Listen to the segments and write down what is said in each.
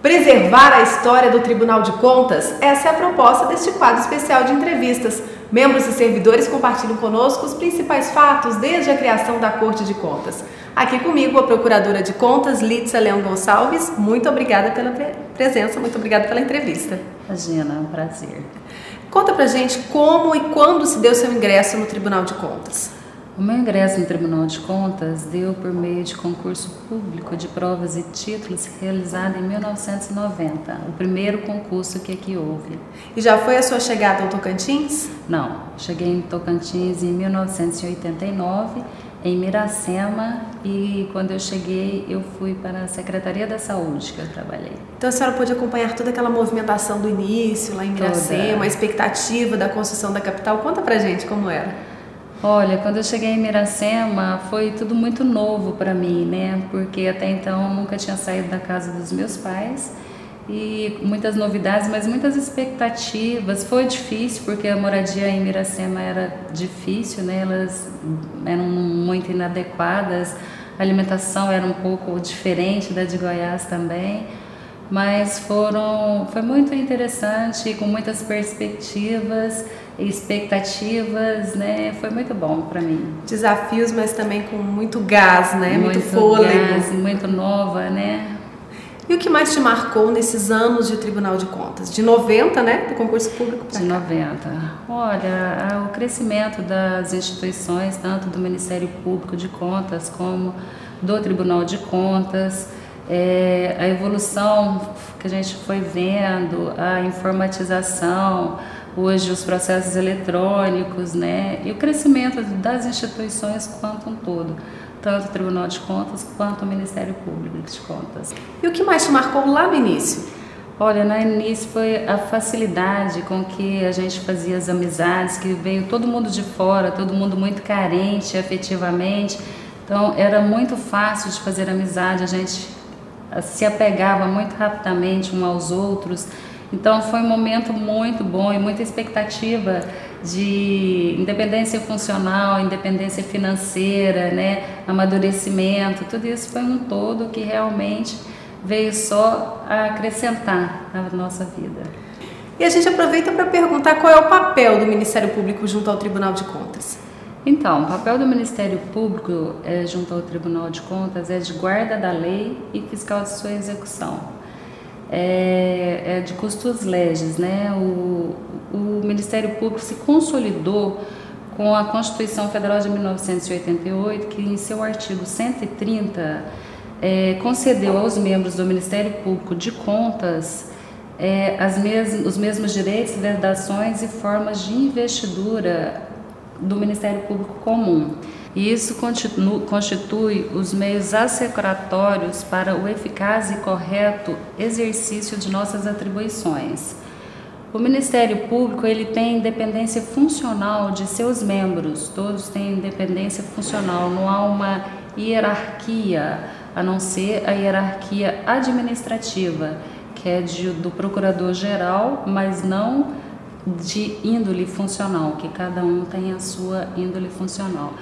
Preservar a história do Tribunal de Contas? Essa é a proposta deste quadro especial de entrevistas. Membros e servidores compartilham conosco os principais fatos desde a criação da Corte de Contas. Aqui comigo a Procuradora de Contas, Lídia Leão Gonçalves. Muito obrigada pela presença, muito obrigada pela entrevista. Imagina, é um prazer. Conta pra gente como e quando se deu seu ingresso no Tribunal de Contas. O meu ingresso no Tribunal de Contas deu por meio de concurso público de provas e títulos realizado em 1990, o primeiro concurso que aqui houve. E já foi a sua chegada ao Tocantins? Não, cheguei em Tocantins em 1989, em Miracema, e quando eu cheguei eu fui para a Secretaria da Saúde que eu trabalhei. Então a senhora pôde acompanhar toda aquela movimentação do início lá em Miracema, a expectativa da construção da capital. Conta pra gente como era. Olha, quando eu cheguei em Miracema foi tudo muito novo para mim, né? Porque até então eu nunca tinha saído da casa dos meus pais e muitas novidades, mas muitas expectativas. Foi difícil porque a moradia em Miracema era difícil, né? Elas eram muito inadequadas, a alimentação era um pouco diferente da de Goiás também. Mas foi muito interessante, com muitas perspectivas e expectativas, né? Foi muito bom para mim. Desafios, mas também com muito gás, né? Muito fôlego. Gás, muito nova, né? E o que mais te marcou nesses anos de Tribunal de Contas? De 90, né? Do concurso público para cá. De 90. Olha, o crescimento das instituições, tanto do Ministério Público de Contas como do Tribunal de Contas, a evolução que a gente foi vendo, a informatização, hoje os processos eletrônicos, né? E o crescimento das instituições quanto um todo, tanto o Tribunal de Contas quanto o Ministério Público de Contas. E o que mais te marcou lá no início? Olha, no início foi a facilidade com que a gente fazia as amizades, que veio todo mundo de fora, todo mundo muito carente afetivamente, então era muito fácil de fazer amizade, a gente se apegava muito rapidamente uns aos outros. Então foi um momento muito bom e muita expectativa de independência funcional, independência financeira, né, amadurecimento, tudo isso foi um todo que realmente veio só a acrescentar na nossa vida. E a gente aproveita para perguntar qual é o papel do Ministério Público junto ao Tribunal de Contas. Então, o papel do Ministério Público junto ao Tribunal de Contas é de guarda da lei e fiscal de sua execução. De custos legis, né? O Ministério Público se consolidou com a Constituição Federal de 1988, que em seu artigo 130 concedeu aos membros do Ministério Público de Contas os mesmos direitos, vedações e formas de investidura do Ministério Público Comum. E isso constitui os meios assecuratórios para o eficaz e correto exercício de nossas atribuições. O Ministério Público ele tem independência funcional de seus membros, todos têm independência funcional, não há uma hierarquia, a não ser a hierarquia administrativa, que é do Procurador-Geral, mas não de índole funcional, que cada um tem a sua índole funcional.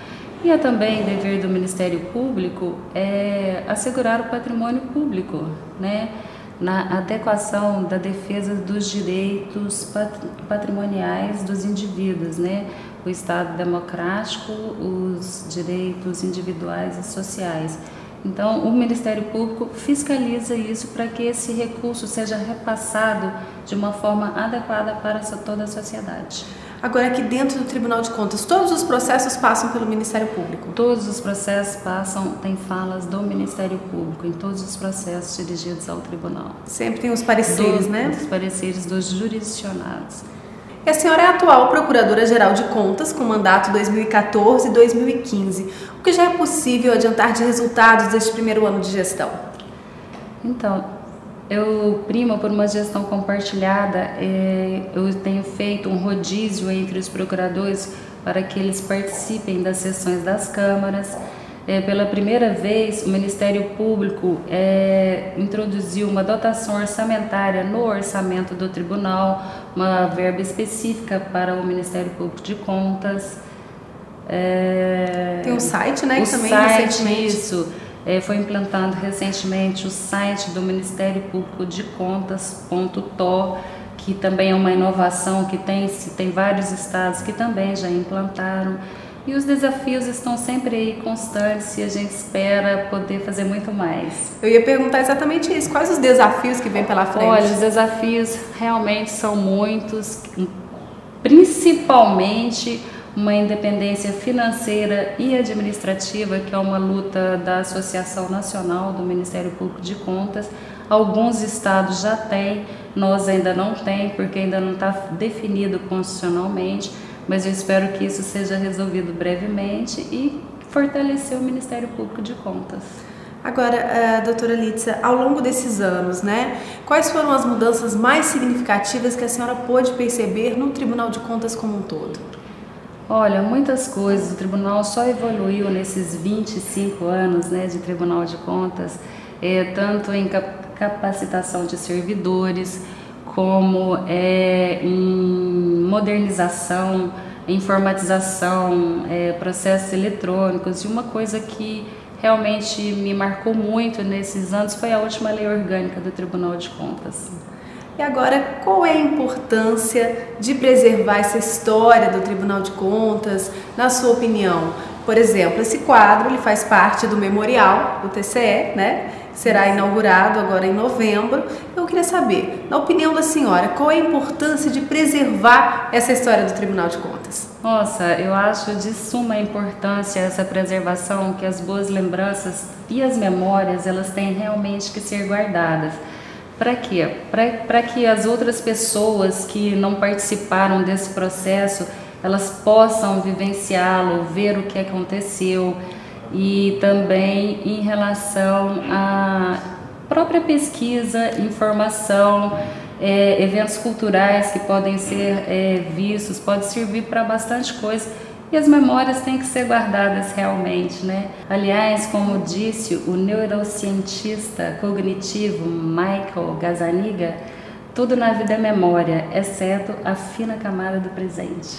E é também dever do Ministério Público assegurar o patrimônio público, né, na adequação da defesa dos direitos patrimoniais dos indivíduos, né, o Estado democrático, os direitos individuais e sociais. Então, o Ministério Público fiscaliza isso para que esse recurso seja repassado de uma forma adequada para toda a sociedade. Agora, aqui dentro do Tribunal de Contas, todos os processos passam pelo Ministério Público? Todos os processos tem falas do Ministério Público, em todos os processos dirigidos ao Tribunal. Sempre tem os pareceres, né? Os pareceres dos jurisdicionados. E a senhora é a atual Procuradora-Geral de Contas, com mandato 2014 e 2015. O que já é possível adiantar de resultados deste primeiro ano de gestão? Então, eu primo por uma gestão compartilhada, eu tenho feito um rodízio entre os procuradores para que eles participem das sessões das câmaras. Pela primeira vez, o Ministério Público introduziu uma dotação orçamentária no orçamento do Tribunal, uma verba específica para o Ministério Público de Contas. Tem um site, né? O que também site, recentemente... isso. Foi implantado recentemente o site do Ministério Público de Contas.to, que também é uma inovação que tem vários estados que também já implantaram. E os desafios estão sempre aí constantes e a gente espera poder fazer muito mais. Eu ia perguntar exatamente isso. Quais os desafios que vêm pela frente? Olha, os desafios realmente são muitos, principalmente uma independência financeira e administrativa, que é uma luta da Associação Nacional do Ministério Público de Contas. Alguns estados já têm, nós ainda não temos, porque ainda não está definido constitucionalmente, mas eu espero que isso seja resolvido brevemente e fortalecer o Ministério Público de Contas. Agora, doutora Lídia, ao longo desses anos, né, quais foram as mudanças mais significativas que a senhora pôde perceber no Tribunal de Contas como um todo? Olha, muitas coisas. O tribunal só evoluiu nesses 25 anos, né, de Tribunal de Contas, tanto em capacitação de servidores, como em modernização, informatização, processos eletrônicos. E uma coisa que realmente me marcou muito nesses anos foi a última lei orgânica do Tribunal de Contas. E agora, qual é a importância de preservar essa história do Tribunal de Contas, na sua opinião? Por exemplo, esse quadro ele faz parte do memorial do TCE, né? Será inaugurado agora em novembro. Eu queria saber, na opinião da senhora, qual é a importância de preservar essa história do Tribunal de Contas? Nossa, eu acho de suma importância essa preservação, que as boas lembranças e as memórias, elas têm realmente que ser guardadas. Para quê? Para que as outras pessoas que não participaram desse processo, elas possam vivenciá-lo, ver o que aconteceu, e também em relação à própria pesquisa, informação, eventos culturais que podem ser vistos, pode servir para bastante coisa. E as memórias têm que ser guardadas realmente, né? Aliás, como disse o neurocientista cognitivo Michael Gazzaniga, tudo na vida é memória, exceto a fina camada do presente.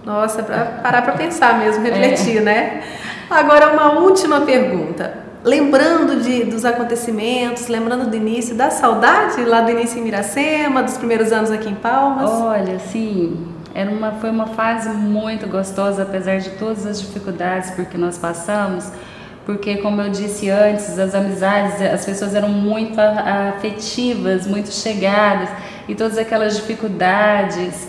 Nossa, para parar para pensar mesmo, refletir, né? Agora, uma última pergunta. Lembrando dos acontecimentos, lembrando do início, da saudade lá do início em Miracema, dos primeiros anos aqui em Palmas? Olha, sim. Foi uma fase muito gostosa, apesar de todas as dificuldades por que nós passamos, porque, como eu disse antes, as amizades, as pessoas eram muito afetivas, muito chegadas, e todas aquelas dificuldades,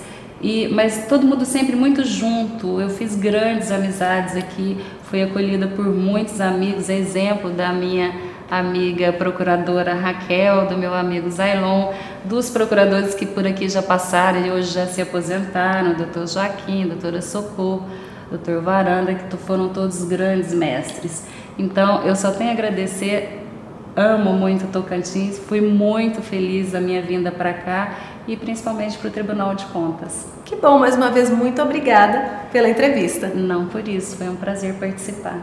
mas todo mundo sempre muito junto. Eu fiz grandes amizades aqui, fui acolhida por muitos amigos, exemplo da minha amiga procuradora Raquel, do meu amigo Zailon, dos procuradores que por aqui já passaram e hoje já se aposentaram, o doutor Joaquim, a doutora Socorro, o doutor Varanda, que foram todos grandes mestres. Então, eu só tenho a agradecer, amo muito Tocantins, fui muito feliz da minha vinda para cá e principalmente para o Tribunal de Contas. Que bom, mais uma vez, muito obrigada pela entrevista. Não por isso, foi um prazer participar.